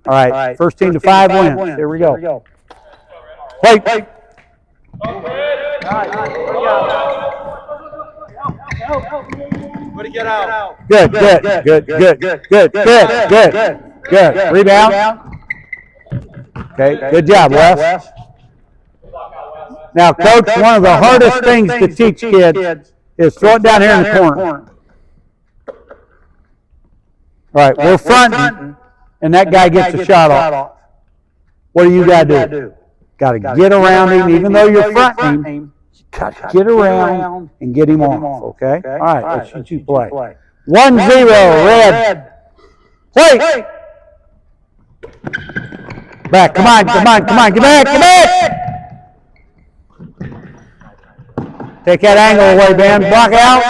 All right, first team to 5 wins. Here we go. Wait. Way to get out. Good. Rebound. Okay, good job, Wes. Now, Coach, one of the hardest things to teach kids is throw it down here in the corner. All right, we're fronting, and that guy gets a shot off. What do you got to do? Got to get around him, even though you're fronting him. Got to get around and get him off, okay? All right, let's see you play. 1-0, red. Play! Back, come on, get back! Take that angle away, Ben. Block out.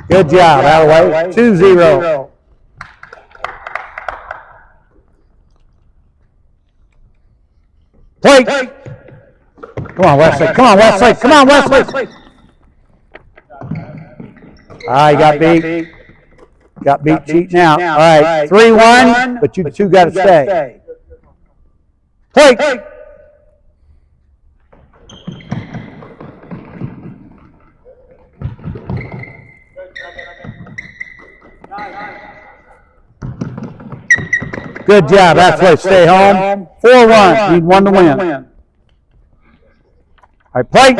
Good job, out of the way. 2-0. Play! Come on, Wesley. Ah, you got beat. Got beat cheating out. All right, 3-1, but you two got to stay. Play! Good job. That's right. Stay home. 4-1. Need one to win. All right, play.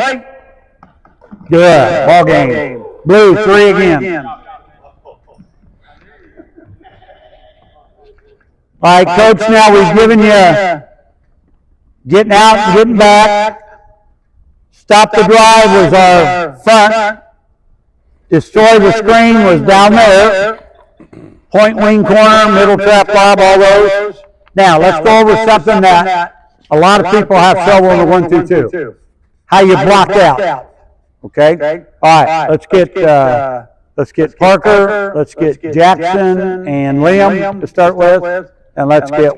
Good. Ball game. Blue, 3 again. All right, Coach, now we've given you getting out and getting back. Stop the drive was our front. Destroy the screen was down there. Point, wing, corner, middle trap, lob, all those. Now, let's go over something that a lot of people have trouble in the 1-2-2. How you block out. Okay? All right, let's get Parker, let's get Jackson and Liam to start with, and let's get